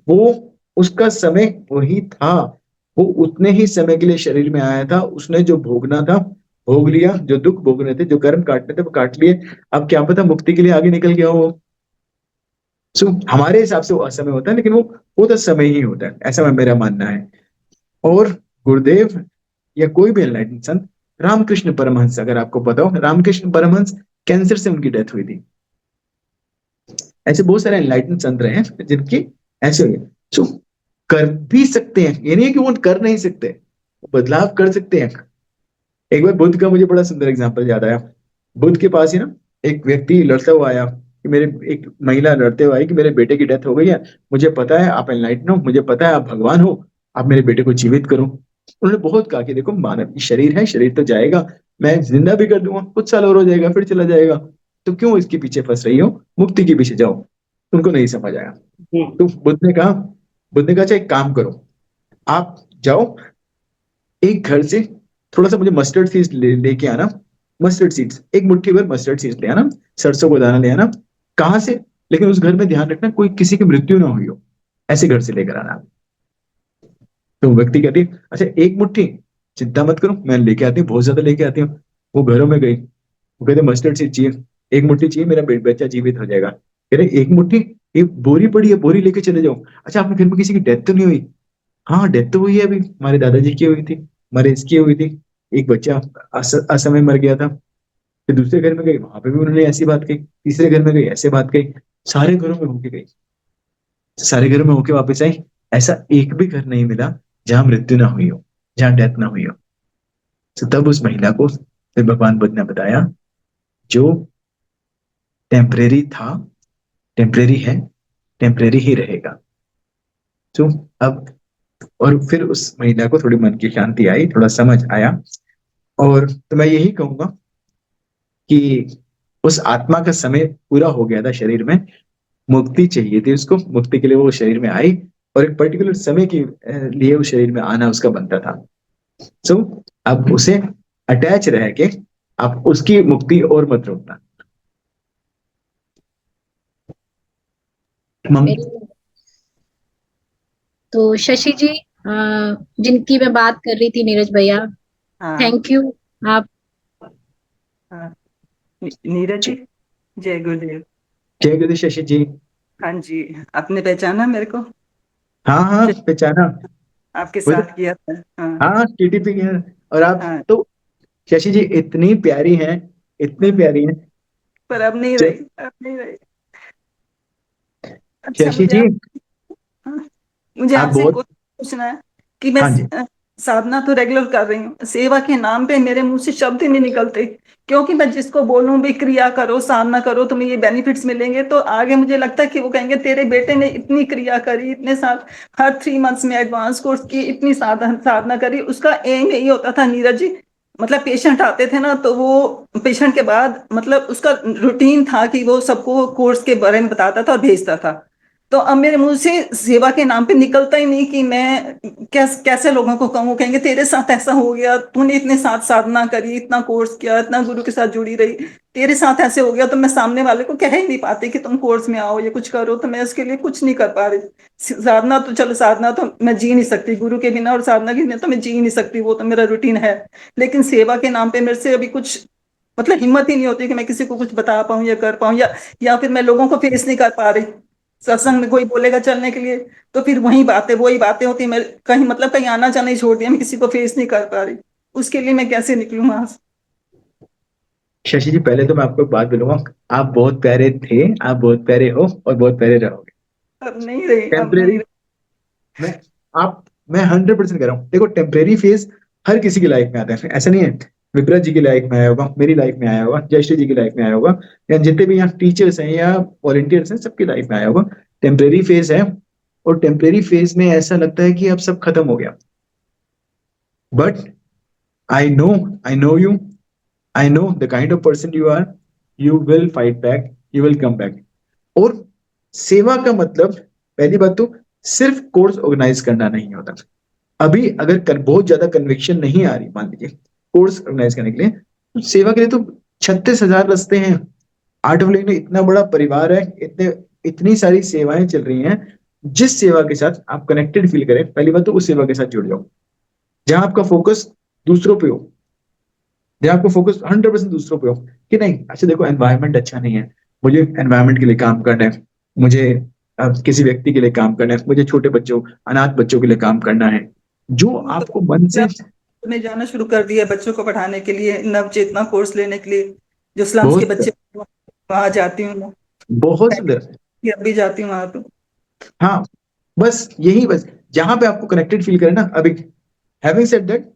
वो उसका समय वही था, वो उतने ही समय के लिए शरीर में आया था, उसने जो भोगना था भोग लिया, जो दुख भोगने थे, जो कर्म काटने थे वो काट लिए। अब क्या पता मुक्ति के लिए आगे निकल गया हो। सो हमारे हिसाब से वो असमय होता है, लेकिन वो तो समय ही होता है, ऐसा मेरा मानना है। और गुरुदेव या कोई भी एनलाइटन संत, रामकृष्ण परमहंस, अगर आपको पता हो, रामकृष्ण परमहंस कैंसर से उनकी डेथ हुई थी। ऐसे बहुत सारे एनलाइटन संत रहे हैं जिनकी ऐसे हुई। सो कर भी सकते हैं, ये नहीं है कि वो कर नहीं सकते, वो बदलाव कर सकते हैं। एक बार बुद्ध का मुझे बड़ा सुंदर एग्जाम्पल याद आया। बुद्ध के पास ही ना एक व्यक्ति लड़ता हुआ आया, कि मेरे, एक महिला लड़ते हुए आई कि मेरे बेटे की डेथ हो गई है, मुझे पता है आप एनलाइटन हो, मुझे पता है आप भगवान हो, आप मेरे बेटे को जीवित करो। उन्होंने बहुत कहा कि देखो, मानव शरीर है, शरीर तो जाएगा, मैं जिंदा भी कर दूंगा, कुछ साल और हो जाएगा, फिर चला जाएगा, तो क्यों इसके पीछे फंस रही हो, मुक्ति के पीछे जाओ। उनको नहीं समझ आया। तो बुद्ध ने कहा अच्छा एक काम करो, आप जाओ, एक घर से थोड़ा सा मुझे मस्टर्ड सीड्स लेके आना, मस्टर्ड सीड्स, एक मुट्ठी भर मस्टर्ड सीड्स ले आना, सरसों को दाना ले आना। कहाँ से? लेकिन उस घर में ध्यान रखना कोई किसी की मृत्यु ना हुई हो, ऐसे घर से लेकर आना। तो व्यक्ति कहती है अच्छा एक मुट्ठी, चिंता मत करो मैं लेके आती हूँ, बहुत ज्यादा लेके आती हूँ। वो घरों में गई, वो कहते मस्टर्ड सीड चाहिए, एक मुट्ठी चाहिए, मेरा बच्चा जीवित हो जाएगा। कह रहे एक मुट्ठी, एक बोरी पड़ी है, बोरी लेके चले जाओ। अच्छा आपके घर में किसी की डेथ तो नहीं हुई? हाँ डेथ तो हुई है, अभी हमारे दादाजी की हुई थी, हमारे इसकी हुई थी, एक बच्चा असमय मर गया था। फिर दूसरे घर में गई, वहां पे भी उन्होंने ऐसी बात कही, तीसरे घर में गई ऐसे बात कही, सारे घरों में होके गई, सारे घरों में होके वापस आई। ऐसा एक भी घर नहीं मिला जहां मृत्यु ना हुई हो, जहां डेथ ना हुई हो। तो तब उस महिला को फिर भगवान बुद्ध ने बताया, जो टेम्परेरी था, टेम्परेरी है, टेम्परेरी ही रहेगा। तो अब, और फिर उस महिला को थोड़ी मन की शांति आई, थोड़ा समझ आया। और तो मैं यही कहूंगा कि उस आत्मा का समय पूरा हो गया था शरीर में, मुक्ति चाहिए थी उसको, मुक्ति के लिए वो शरीर में आई, और एक पर्टिकुलर समय के लिए उस शरीर में आना उसका बनता था। सो अब उसे अटैच रह के आप उसकी मुक्ति और मत रोकना। Very good. तो शशि जी, जिनकी मैं बात कर रही थी, नीरज भैया, हाँ थैंक यू। आप हाँ। नीरज जी, जय गुरुदेव। जय गुरु शशि जी। हाँ जी, आपने पहचाना मेरे को? हाँ हाँ, पहचाना। आपके वो तो, साथ किया था। हाँ हाँ टीटीपी के हैं। और आप हाँ। तो, शशि जी इतनी प्यारी हैं, इतनी हाँ, प्यारी हैं। पर अब नहीं ज- रही, अब नहीं रही। अच्छा, शशि जी हाँ, मुझे आप आपसे बहुत, पूछना है कि मैं हाँ जी, साधना तो रेगुलर कर रही हूँ, सेवा के नाम पे मेरे मुंह से शब्द ही नहीं निकलते। क्योंकि मैं जिसको बोलूं भी क्रिया करो, साधना करो, तुम्हें ये बेनिफिट्स मिलेंगे, तो आगे मुझे लगता है कि वो कहेंगे तेरे बेटे ने इतनी क्रिया करी, इतने साल, हर 3 मंथ्स में एडवांस कोर्स की, इतनी साधना करी। उसका एम यही होता था नीरज जी, मतलब पेशेंट आते थे ना, तो वो पेशेंट के बाद मतलब उसका रूटीन था कि वो सबको कोर्स के बारे में बताता था और भेजता था। तो अब मेरे मुंह से सेवा के नाम पे निकलता ही नहीं कि मैं कैसे लोगों को कहूँ। कहेंगे तेरे साथ ऐसा हो गया, तूने इतने साथ साधना करी, इतना कोर्स किया, इतना गुरु के साथ जुड़ी रही, तेरे साथ ऐसे हो गया। तो मैं सामने वाले को कह ही नहीं पाती कि तुम कोर्स में आओ, ये कुछ करो, तो मैं उसके लिए कुछ नहीं कर पा रही। साधना तो चलो, साधना तो मैं जी नहीं सकती गुरु के बिना, और साधना के बिना तो मैं जी नहीं सकती, वो तो मेरा रूटीन है। लेकिन सेवा के नाम पे मेरे से अभी कुछ मतलब हिम्मत ही नहीं होती कि मैं किसी को कुछ बता पाऊं या कर पाऊं, या फिर मैं लोगों को फेस नहीं कर पा रही। सत्संग में कोई बोलेगा चलने के लिए, तो फिर वही बातें होती, मैं कहीं मतलब कहीं आना जाना ही छोड़ दिया, मैं किसी को फेस नहीं कर पा रही। उसके लिए मैं कैसे निकलूं वहां से? शशि जी पहले तो मैं आपको एक बात बोलूंगा, आप बहुत प्यारे थे, आप बहुत प्यारे हो और बहुत प्यारे रहोगे। अब नहीं रही, अब नहीं टेम्परेरी, रही। मैं आप मैं 100% कह रहा हूँ, देखो टेम्परेरी फेज हर किसी की लाइफ में आता है, ऐसा नहीं है। विप्रा जी की लाइफ में आया होगा, मेरी लाइफ में आया होगा, जयश्री जी की लाइफ में आया होगा, या जितने भी यहाँ टीचर्स हैं या वॉलंटियर्स हैं, सबकी लाइफ में आया होगा। टेम्परेरी फेज है, और टेम्परेरी फेज में ऐसा लगता है कि अब सब खत्म हो गया। But I know you, I know the kind of person you are, you will fight back, you will come back. और सेवा का मतलब, पहली बात तो, सिर्फ कोर्स ऑर्गेनाइज करना नहीं होता। अभी अगर बहुत ज्यादा कन्विक्शन नहीं आ रही, मान लीजिए कोर्स ऑर्गेनाइज करने के लिए, तो सेवा के लिए तो 36,000 रास्ते हैं। आर्ट ऑफ लिविंग में इतना बड़ा परिवार है, इतनी सारी सेवाएं चल रही हैं। जिस सेवा के साथ आप कनेक्टेड फील करें, पहली बात तो उस सेवा के साथ जुड़ जाओ, जहां आपका फोकस दूसरों पे हो, जहां आपको फोकस 100% दूसरों पे हो। कि नहीं, अच्छा देखो एनवायरनमेंट अच्छा नहीं है, मुझे एनवायरनमेंट के लिए काम करना है, मुझे किसी व्यक्ति के लिए काम करना है, मुझे छोटे बच्चों, अनाथ बच्चों के लिए काम करना है, जो वो तो आपको मन से। मैं जाना शुरू कर दिया बच्चों को पढ़ाने के लिए, नवचेतना कोर्स लेने के लिए, जो स्लम्स बहुत के सुंदर, बच्चे, वहां जाती हूँ मैं। बहुत सुंदर। अब भी जाती हूँ वहां तो। हाँ, बस यही, बस जहां पे आपको कनेक्टेड फील करें ना। अभी हैविंग सेड दैट,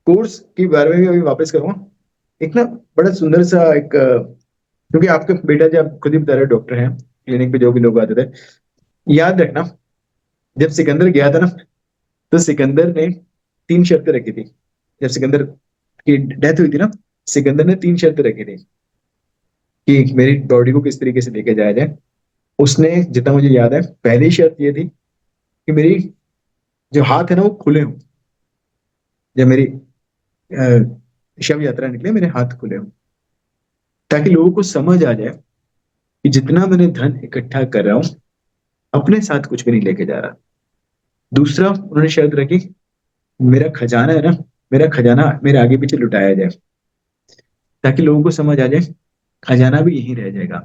कोर्स के बारे में भी अभी वापस करूंगा। एक ना बड़ा सुंदर सा एक, क्योंकि आपके बेटा जी, आप खुद ही बता रहे डॉक्टर हैं, क्लिनिक पे जो भी लोग आते थे, याद रखना, जब सिकंदर गया था ना, तो सिकंदर ने 3 शर्तें रखी थी। जब सिकंदर की डेथ हुई थी ना, सिकंदर ने 3 शर्तें रखी थी कि मेरी बॉडी को किस तरीके से लेके जाया जाए। उसने, जितना मुझे याद है, पहली शर्त ये थी कि मेरी जो हाथ है ना वो खुले हों, जब मेरी शव यात्रा निकले मेरे हाथ खुले हों, ताकि लोगों को समझ आ जाए कि जितना मैंने धन इकट्ठा कर रहा हूं, अपने साथ कुछ भी नहीं लेके जा रहा। दूसरा उन्होंने शर्त रखी, मेरा खजाना है ना, मेरा खजाना मेरे आगे पीछे लुटाया जाए, ताकि लोगों को समझ आ जाए खजाना भी यहीं रह जाएगा।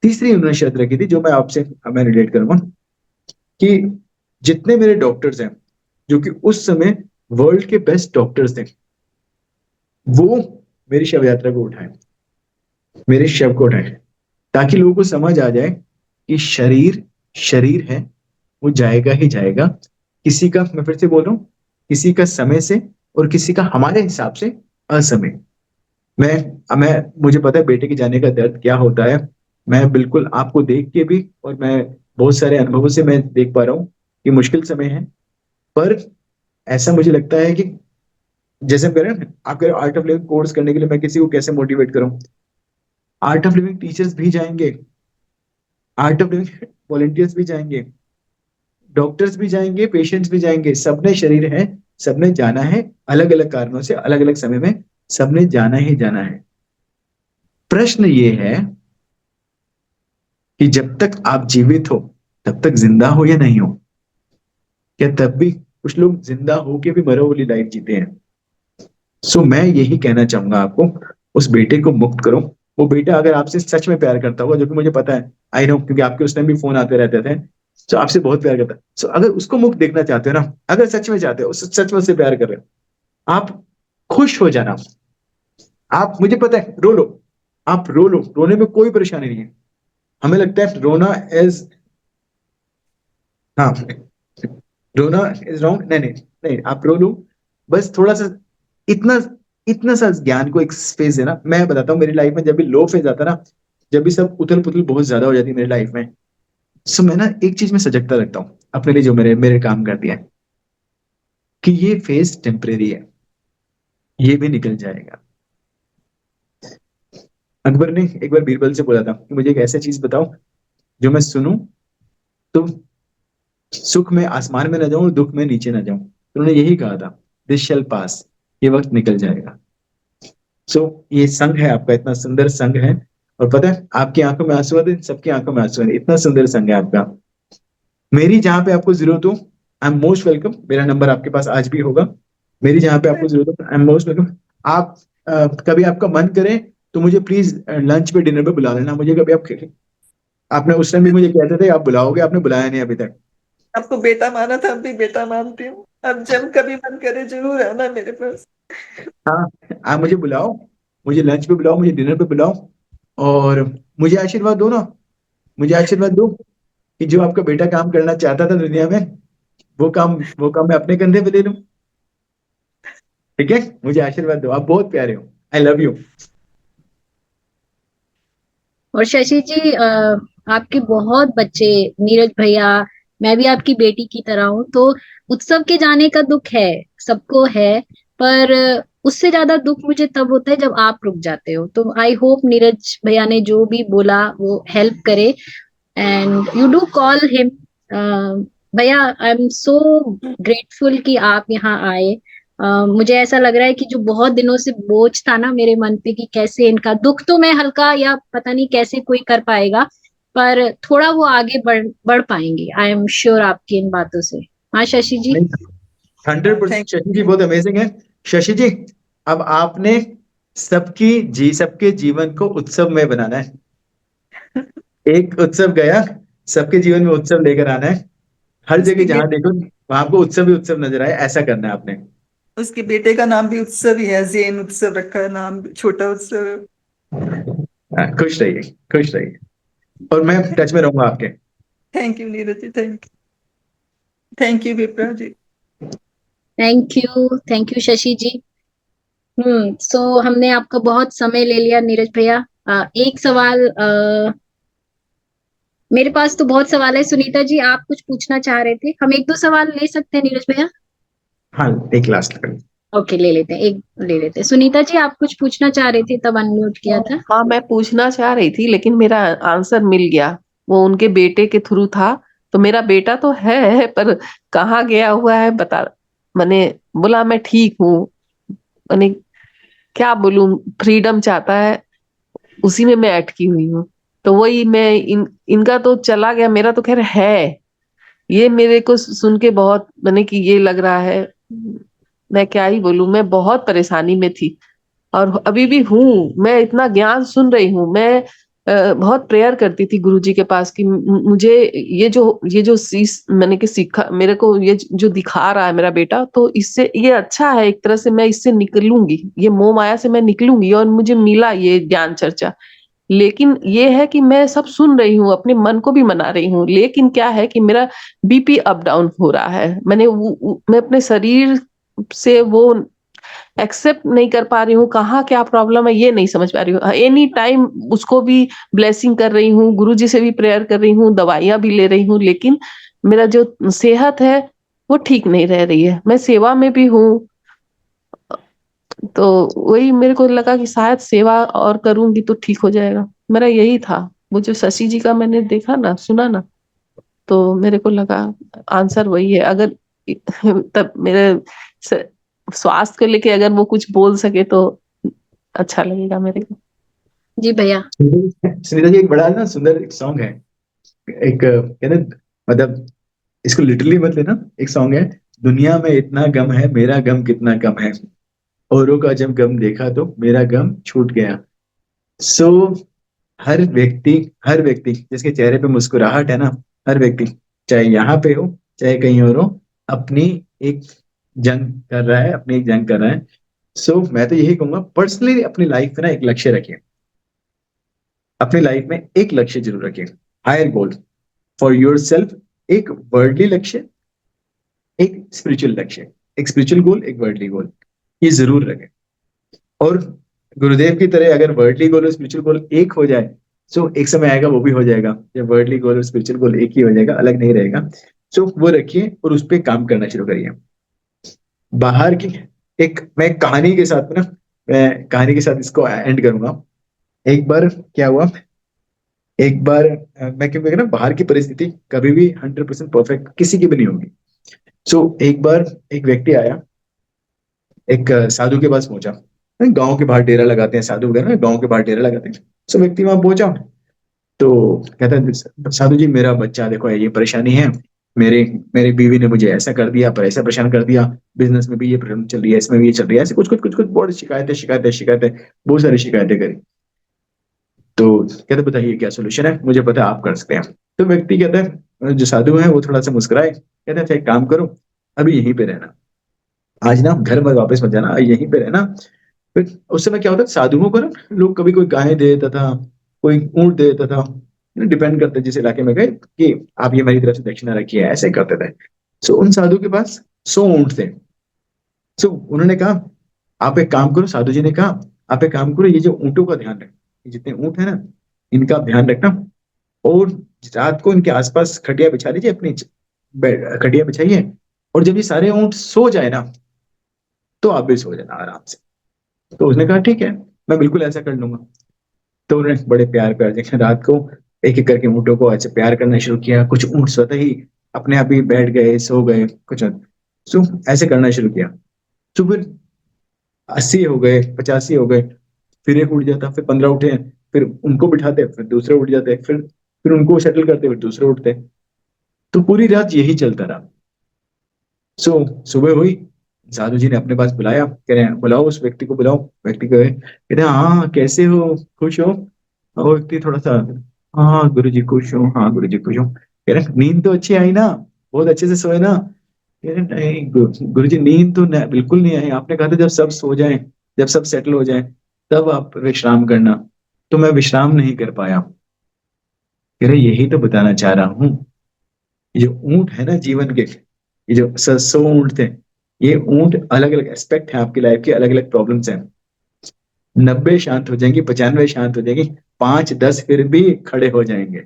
तीसरी उन्होंने शर्त रखी थी, जो मैं आपसे, अब मैं रिलेट करूंगा, कि जितने मेरे डॉक्टर्स हैं, जो कि उस समय वर्ल्ड के बेस्ट डॉक्टर्स थे, वो मेरी शव यात्रा को उठाएं, मेरे शव को उठाएं, ताकि लोगों को समझ आ जाए कि शरीर शरीर है, वो जाएगा ही जाएगा। किसी का, मैं फिर से बोल रहा हूँ, किसी का समय से और किसी का हमारे हिसाब से असमय। मैं मुझे पता है बेटे के जाने का दर्द क्या होता है, मैं बिल्कुल आपको देख के भी और मैं बहुत सारे अनुभवों से मैं देख पा रहा हूँ कि मुश्किल समय है, पर ऐसा मुझे लगता है कि जैसे हम कह रहे हैं ना, आपके आर्ट ऑफ लिविंग कोर्स करने के लिए मैं किसी को कैसे मोटिवेट करूं, आर्ट ऑफ लिविंग टीचर्स भी जाएंगे, आर्ट ऑफ लिविंग वॉलंटियर्स भी जाएंगे, डॉक्टर्स भी जाएंगे, पेशेंट्स भी जाएंगे, सबने शरीर है, सबने जाना है, अलग अलग कारणों से अलग अलग समय में सबने जाना ही जाना है। प्रश्न ये है कि जब तक आप जीवित हो तब तक जिंदा हो या नहीं हो, क्या तब भी कुछ लोग जिंदा होके भी मरो वाली लाइफ जीते हैं। सो मैं यही कहना चाहूंगा आपको, उस बेटे को मुक्त करो। वो बेटा अगर आपसे सच में प्यार करता होगा, जो कि मुझे पता है, आई नो, क्योंकि आपके उस टाइम भी फोन आते रहते थे, तो आपसे बहुत प्यार करता है। सो अगर उसको मुक्त देखना चाहते हो ना, अगर सच में चाहते हो, सच में उससे प्यार कर रहे हो, आप खुश हो जाना। आप, मुझे पता है, रो लो, आप रो लो, रोने में कोई परेशानी नहीं है। हमें लगता है रोना इज, हाँ, रोना इज रॉन्ग, नहीं नहीं नहीं, आप रो लो, बस थोड़ा सा, इतना इतना सा ज्ञान को एक स्पेस देना। मैं बताता हूँ, मेरी लाइफ में जब भी लो फेज आता ना, जब भी सब उथल पुथल बहुत ज्यादा हो जाती है मेरी लाइफ में, सो मैं ना एक चीज में सजगता रखता हूँ अपने लिए, जो मेरे मेरे काम करती है, कि ये फेज टेम्परेरी है, ये भी निकल जाएगा। अकबर ने एक बार बीरबल से बोला था कि मुझे एक ऐसी चीज बताओ जो मैं सुनूं तो सुख में आसमान में ना जाऊं और दुख में नीचे ना जाऊं। तो उन्होंने यही कहा था, दिस शैल पास, ये वक्त निकल जाएगा। सो ये संघ है आपका, इतना सुंदर संघ है, और पता है आपकी आंखों में आंसू आते, सबकी आंखों में आंसू है, इतना सुंदर संघ है आपका। मेरी जहां पे आपको जरूरत हो, आई एम मोस्ट वेलकम, मेरा नंबर आपके पास आज भी होगा। मेरी जहां पे आपको जरूरत हो, आई एम मोस्ट वेलकम। आप कभी आपका मन करे तो मुझे प्लीज लंच पे, डिनर पे बुला लेना मुझे, कभी आप, आपने उस टाइम भी मुझे कहते थे आप बुलाओगे, आपने बुलाया नहीं अभी तक। आपको बेटा माना था, अब भी बेटा मानती हूँ। अब जब कभी मन करे जरूर आना मेरे पास। हाँ, आप मुझे बुलाओ, मुझे लंच पे बुलाओ, मुझे डिनर पे बुलाओ, और मुझे आशीर्वाद दो ना, मुझे आशीर्वाद दो कि जो आपका बेटा काम करना चाहता था दुनिया में, वो काम मैं अपने कंधे पे ले लूं। ठीक है, मुझे आशीर्वाद दो, आप बहुत प्यारे हो, आई लव यू। और शशि जी, आपके बहुत बच्चे, नीरज भैया, मैं भी आपकी बेटी की तरह हूँ, तो उत्सव के जाने का दुख है, सबको है, पर उससे ज्यादा दुख मुझे तब होता है जब आप रुक जाते हो। तो आई होप नीरज भैया ने जो भी बोला वो हेल्प करे, and you do call him. भैया, आई एम सो ग्रेटफुल कि आप यहाँ आए। मुझे ऐसा लग रहा है कि जो बहुत दिनों से बोझ था ना मेरे मन पे कि कैसे इनका दुख तो मैं हल्का, या पता नहीं कैसे कोई कर पाएगा, पर थोड़ा वो आगे बढ़ पाएंगे, आई एम श्योर आपकी इन बातों से। हाँ शशि जी। 100% थैंक शशि जी बहुत अमेजिंग है। शशि जी, अब आपने सबके जीवन को उत्सव में बनाना है। एक उत्सव गया, सबके जीवन में उत्सव लेकर आना है। हर जगह उसके जहां देखो वहां आपको उत्सव ही उत्सव नजर आए, ऐसा करना है आपने। उसके बेटे का नाम भी उत्सव ही है, जैन उत्सव रखा है नाम, छोटा उत्सव है। हाँ, खुश रहिए, खुश रहिए, और मैं टच में रहूंगा आपके। Thank you Neeraj ji, thank you Vipra ji. Thank you Shashi ji. So हमने आपका बहुत समय ले लिया नीरज भैया। एक सवाल, मेरे पास तो बहुत सवाल है। सुनीता जी, आप कुछ पूछना चाह रहे थे, हम एक दो सवाल ले सकते हैं नीरज भैया? हाँ, एक लास्ट कर। ओके, ले लेते हैं, एक ले लेते हैं। सुनीता जी, आप कुछ पूछना चाह रही थी, तब अनम्यूट किया था। हाँ, मैं पूछना चाह रही थी लेकिन मेरा आंसर मिल गया, वो उनके बेटे के थ्रू था। तो मेरा बेटा तो है, पर कहाँ गया हुआ है बता। मैंने बोला मैं ठीक हूँ, मैंने क्या बोलूं, फ्रीडम चाहता है, उसी में मैं अटकी हुई हूँ। तो वही मैं इनका तो चला गया, मेरा तो खैर है। ये मेरे को सुन के बहुत मैंने कि ये लग रहा है, मैं क्या ही बोलूं, मैं बहुत परेशानी में थी और अभी भी हूँ। मैं इतना ज्ञान सुन रही हूँ, मैं बहुत प्रेयर करती थी गुरुजी के पास कि मुझे ये जो मैंने कि सीखा, मेरे को ये जो दिखा रहा है मेरा बेटा, तो इससे ये अच्छा है, एक तरह से मैं इससे निकलूंगी, ये मोह माया से मैं निकलूंगी, और मुझे मिला ये ज्ञान चर्चा। लेकिन ये है कि मैं सब सुन रही हूँ, अपने मन को भी मना रही हूँ, लेकिन क्या है कि मेरा बीपी अप डाउन हो रहा है। मैं अपने शरीर से वो एक्सेप्ट नहीं कर पा रही हूँ, कहाँ क्या प्रॉब्लम है ये नहीं समझ पा रही हूँ। एनी टाइम उसको भी ब्लेसिंग कर रही हूँ, गुरुजी से भी प्रेयर कर रही हूँ, दवाइयाँ भी ले रही हूँ, लेकिन मेरा जो सेहत है वो ठीक नहीं रह रही है। मैं सेवा में भी हूँ, तो वही मेरे को लगा कि शायद सेवा और करूँगी तो ठीक हो जाएगा। मेरा यही था। वो जो शशि जी का मैंने देखा ना, सुना ना, तो मेरे को लगा आंसर वही है। अगर तब मेरे स्वास्थ्य को लेके अगर वो कुछ बोल सके तो अच्छा लगेगा मेरे को। जी भैया। सुनीता जी, एक बड़ा ना सुंदर एक सॉन्ग है, एक कहते हैं, मतलब इसको लिटरली मत लेना। एक सॉन्ग है, दुनिया में इतना गम है, मेरा गम कितना कम है, औरों का जब गम देखा तो मेरा गम छूट गया। सो हर व्यक्ति जिसके चेहरे पे मुस्कुराहट है ना, हर व्यक्ति, चाहे यहाँ पे हो चाहे कहीं और हो, अपनी एक जंग कर रहा है, अपनी एक जंग कर रहा है। सो मैं तो यही कहूंगा, पर्सनली अपनी लाइफ में ना एक लक्ष्य रखिए। अपनी लाइफ में एक लक्ष्य जरूर रखिए, higher goal for yourself. एक वर्ल्डली लक्ष्य, एक स्पिरिचुअल लक्ष्य, एक स्पिरिचुअल गोल, एक वर्ल्डली गोल, ये जरूर रखें। और गुरुदेव की तरह अगर वर्ल्डली गोल और स्पिरिचुअल गोल एक हो जाए, सो एक समय आएगा वो भी हो जाएगा, जब वर्ल्डली गोल और स्पिरिचुअल गोल एक ही हो जाएगा, अलग नहीं रहेगा। सो वो रखिए और उस पर काम करना शुरू करिए। बाहर की एक मैं कहानी के साथ में ना, मैं कहानी के साथ इसको एंड करूंगा। एक बार क्या हुआ, एक बार मैं क्यों कहना, बाहर की परिस्थिति कभी भी 100% परफेक्ट किसी की भी नहीं होगी। सो एक बार एक व्यक्ति आया, एक साधु के पास पहुंचा। गांव के बाहर डेरा लगाते हैं साधु वगैरह, गांव के बाहर डेरा लगाते हैं। सो व्यक्ति वहां पहुंचा, तो कहता है, साधु जी मेरा बच्चा देखो ये परेशानी है, मेरे मेरी बीवी ने मुझे ऐसा कर दिया, पर ऐसा परेशान कर दिया, बिजनेस में भी ये प्रॉब्लम चल रही है, इसमें भी ये चल रही है, ऐसे कुछ कुछ कुछ कुछ बहुत शिकायतें शिकायतें शिकायतें, बहुत सारी शिकायतें करी। तो कहते बताइए क्या सोल्यूशन है, मुझे पता है आप कर सकते हैं। तो व्यक्ति कहता है, जो साधु है वो थोड़ा सा मुस्कुराए, कहते हैं अच्छा एक काम करो, अभी यहीं पे रहना, आज ना घर में वापस मत जाना, यहीं पे रहना। फिर उस समय क्या होता है, साधुओं को ना लोग कभी कोई गाय दे देता था, कोई ऊंट दे देता था, डिपेंड करते जिस इलाके में गए कि आप ये मेरी तरफ से दक्षिणा रखिए, ऐसे करते थे। सो उन साधु के पास 100 ऊंट थे। सो उन्होंने कहा आप एक काम करो, साधु जी ने कहा आप एक काम करो, ये जो ऊंटों का ध्यान रखना, ये जितने ऊंट है ना इनका आप ध्यान रखना, और रात को इनके आसपास खटिया बिछा लीजिए, अपनी खटिया बिछाइए, और जब ये सारे ऊंट सो जाए ना, तो आप भी सो जाना आराम से। तो उसने कहा ठीक है, मैं बिल्कुल ऐसा कर लूंगा। तो उन्होंने बड़े प्यार प्यार देखा, रात को एक एक करके ऊँटों को ऐसे प्यार करना शुरू किया। कुछ ऊँट स्वतः ही अपने आप ही बैठ गए, सो गए, कुछ सो ऐसे करना शुरू किया। तो फिर 80 हो गए, 85 हो गए, फिर एक उठ जाता, फिर 15 उठे, फिर उनको बिठाते, फिर दूसरे उठ जाते, फिर उनको सेटल करते, फिर दूसरे उठते। तो पूरी रात यही चलता रहा। सो सुबह हुई, साधु जी ने अपने पास बुलाया, कह रहे हैं बुलाओ उस व्यक्ति को, बुलाओ। व्यक्ति कहे, कहते हैं हाँ कैसे हो, खुश हो? और वो व्यक्ति थोड़ा सा, हाँ गुरु जी खुश हूँ, हाँ गुरु जी खुश हूँ। कह रहे नींद तो अच्छी आई ना, बहुत अच्छे से सोए ना? कह रहे नहीं गुरु जी नींद तो बिल्कुल नहीं आई, आपने कहा था जब सब सो जाए, जब सब सेटल हो जाए तब आप विश्राम करना, तो मैं विश्राम नहीं कर पाया। कह रहे यही तो बताना चाह रहा हूँ, ये जो ऊंट है ना जीवन के, ये जो 100 ऊंट थे, ये ऊंट अलग अलग एस्पेक्ट है आपकी लाइफ के, अलग अलग प्रॉब्लम्स हैं। 90 शांत हो जाएंगी, 95 शांत हो जाएंगी, 5-10 फिर भी खड़े हो जाएंगे।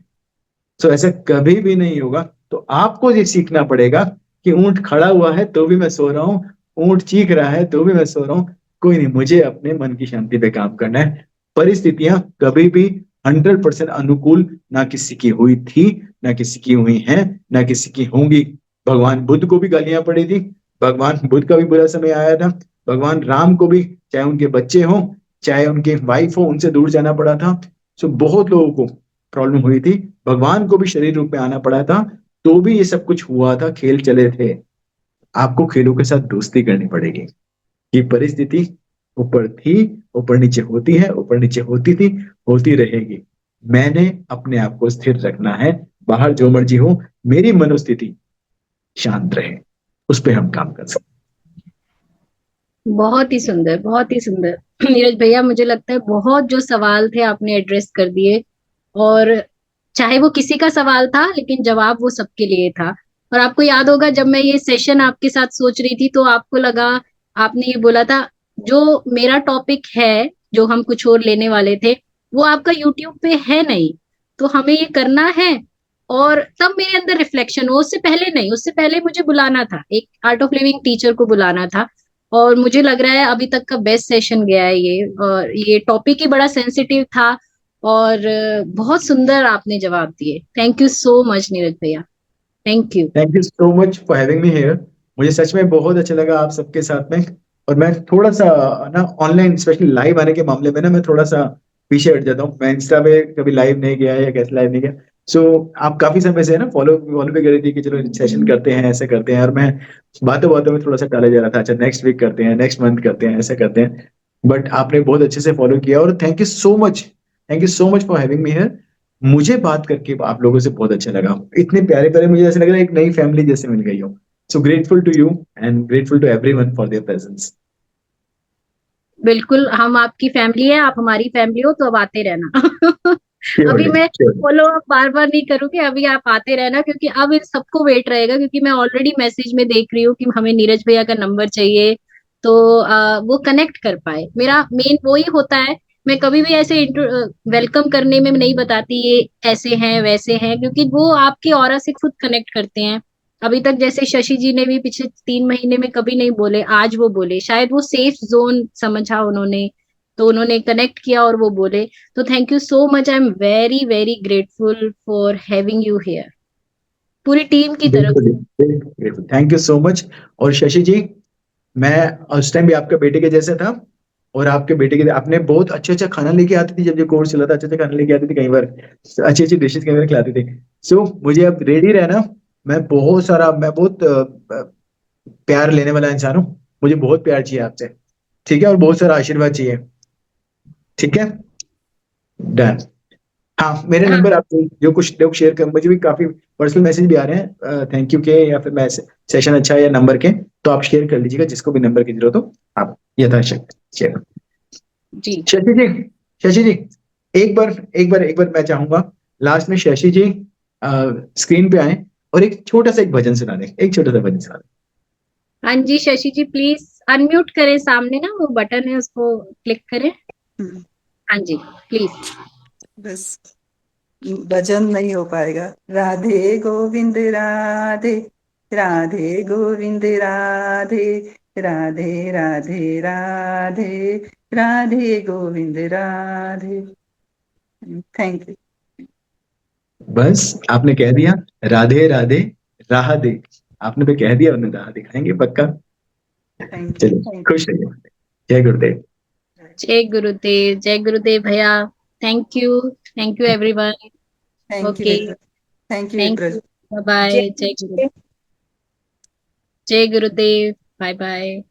तो ऐसा कभी भी नहीं होगा। तो आपको ये सीखना पड़ेगा कि ऊंट खड़ा हुआ है तो भी मैं सो रहा हूँ, ऊंट चीख रहा है तो भी मैं सो रहा हूँ, कोई नहीं, मुझे अपने मन की शांति पे काम करना है। परिस्थितियां कभी भी 100% अनुकूल ना किसी की हुई थी, ना किसी की हुई है, ना किसी की होंगी। भगवान बुद्ध को भी गालियां पड़ी थी, भगवान बुद्ध का भी बुरा समय आया था, भगवान राम को भी, चाहे उनके बच्चे हों चाहे उनके वाइफ हो, उनसे दूर जाना पड़ा था। सो बहुत लोगों को प्रॉब्लम हुई थी, भगवान को भी शरीर रूप में आना पड़ा था, तो भी ये सब कुछ हुआ था, खेल चले थे। आपको खेलों के साथ दोस्ती करनी पड़ेगी। ये परिस्थिति ऊपर थी, ऊपर नीचे होती है, ऊपर नीचे होती थी, होती रहेगी। मैंने अपने आप को स्थिर रखना है, बाहर जो मर्जी हो, मेरी मनोस्थिति शांत रहे, उस पर हम काम कर सकते। बहुत ही सुंदर, बहुत ही सुंदर। नीरज भैया, मुझे लगता है बहुत जो सवाल थे आपने एड्रेस कर दिए, और चाहे वो किसी का सवाल था लेकिन जवाब वो सबके लिए था। और आपको याद होगा जब मैं ये सेशन आपके साथ सोच रही थी तो आपको लगा, आपने ये बोला था जो मेरा टॉपिक है, जो हम कुछ और लेने वाले थे, वो आपका यूट्यूब पे है नहीं, तो हमें ये करना है। और तब मेरे अंदर रिफ्लेक्शन हो, उससे पहले नहीं, उससे पहले मुझे बुलाना था, एक आर्ट ऑफ लिविंग टीचर को बुलाना था। और मुझे लग रहा है अभी तक का बेस्ट सेशन गया है ये, और ये टॉपिक ही बड़ा सेंसिटिव था, और बहुत सुंदर आपने जवाब दिए। Thank you so much Neeraj भैया, thank you. Thank you so much for having me here. मुझे सच में बहुत अच्छा लगा आप सबके साथ में। और मैं थोड़ा सा ना ऑनलाइन स्पेशली लाइव आने के मामले में ना मैं थोड़ा सा पीछे हट जाता हूँ। मैं इंस्टा पे कभी लाइव नहीं गया या कैसे लाइव नहीं गया। सो आप काफी समय से ना फॉलो फॉलो भी कर रही थी कि चलो सेशन करते हैं, ऐसे करते हैं, और मैं बातों बातों में थोड़ा सा टाला जा रहा था, अच्छा नेक्स्ट वीक करते हैं, नेक्स्ट मंथ करते हैं, ऐसे करते हैं। बट आपने बहुत अच्छे से फॉलो किया, और thank you so much, thank you so much for having me here. मुझे बात करके आप लोगों से बहुत अच्छा लगा। इतने प्यारे प्यारे, मुझे ऐसा लग रहा है एक नई फैमिली जैसे मिल गई हो। So grateful to you and grateful to everyone for their presence. बिल्कुल, हम आपकी फैमिली है, आप हमारी फैमिली हो, तो अब आते रहना। अभी श्योरली मैं श्योरली। फॉलो अप बार बार नहीं करूंगी, अभी आप आते रहना, क्योंकि अब इन सबको वेट रहेगा, क्योंकि मैं ऑलरेडी मैसेज में देख रही हूँ कि हमें नीरज भैया का नंबर चाहिए, तो वो कनेक्ट कर पाए। मेरा मेन वो ही होता है। मैं कभी भी ऐसे वेलकम करने में नहीं बताती ये ऐसे हैं वैसे हैं, क्योंकि वो आपके ऑरा से खुद कनेक्ट करते हैं। अभी तक जैसे शशि जी ने भी पिछले 3 महीने में कभी नहीं बोले, आज वो बोले, शायद वो सेफ जोन समझा उन्होंने, तो उन्होंने कनेक्ट किया और वो बोले। तो thank you so much, I am very very grateful for having you here, पूरी टीम की तरफ बिल्कुल बिल्कुल, थैंक यू सो मच। और शशि जी, मैं उस टाइम भी आपके बेटे के जैसा था, और आपके बेटे के आपने बहुत अच्छा अच्छा खाना लेके आती थी जब ये कोर्स चला था, अच्छे अच्छे खाना लेके आती थी, कई बार अच्छी अच्छी डिशेज कई बार खिलाती थी। सो मुझे अब रेडी रहना। मैं बहुत प्यार लेने वाला इंसान हूँ। मुझे बहुत प्यार चाहिए आपसे, ठीक है, और बहुत सारा आशीर्वाद चाहिए, ठीक है, डन। हाँ, मेरे हाँ नंबर आपको जो कुछ लोग शेयर कर, मुझे भी काफी पर्सनल मैसेज भी आ रहे हैं थैंक यू के, या फिर मैं सेशन अच्छा है या नंबर के, तो आप शेयर कर लीजिएगा जिसको भी नंबर की जरूरत हो, आप यथाशक्ति शेयर। जी। शशि जी, शशि जी, एक बार मैं चाहूंगा लास्ट में शशि जी स्क्रीन पे आए और एक छोटा सा एक भजन सुना दें, एक छोटा सा भजन सुना दें। हाँ जी, शशि जी प्लीज अनम्यूट करें, सामने ना वो बटन है, उसको क्लिक करें। हम्म, हाँ जी, प्लीज। बस भजन नहीं हो पाएगा। राधे गोविंद राधे, राधे गोविंद राधे, राधे राधे राधे, राधे गोविंद राधे। Thank you. बस आपने कह दिया, राधे राधे राह दे। आपने तो कह दिया, उन्हें राह दिखाएंगे पक्का। Thank you. चलिए, खुश रहिए। जय गुरुदेव। जय गुरुदेव भैया। Thank you everyone. Thank you okay, विप्र। थैंक यू थैंक विप्र। यू, बाय बाय, जय गुरु, जय गुरुदेव, बाय बाय।